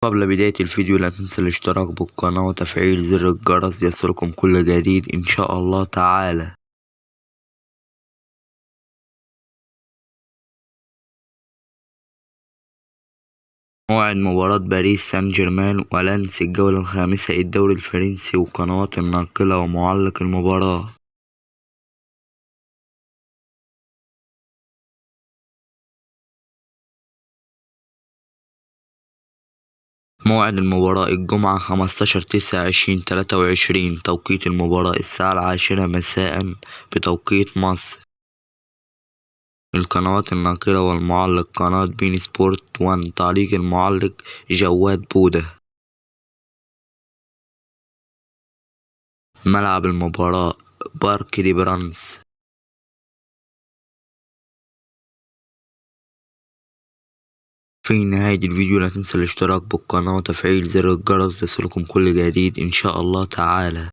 قبل بداية الفيديو لا تنسى الاشتراك بالقناة وتفعيل زر الجرس ليصلكم كل جديد إن شاء الله تعالى. موعد مباراة باريس سان جيرمان ولانس الجولة الخامسة الدوري الفرنسي والقنوات الناقلة ومعلق المباراة. موعد المباراة الجمعة 15/9/2023 توقيت المباراة الساعة 10 مساء بتوقيت مصر. القنوات الناقلة والمعلق قناة بين سبورت 1. تعليق المعلق جواد بودة. ملعب المباراة بارك دي برانس. في نهاية الفيديو لا تنسى الاشتراك بالقناة وتفعيل زر الجرس ليصلكم كل جديد إن شاء الله تعالى.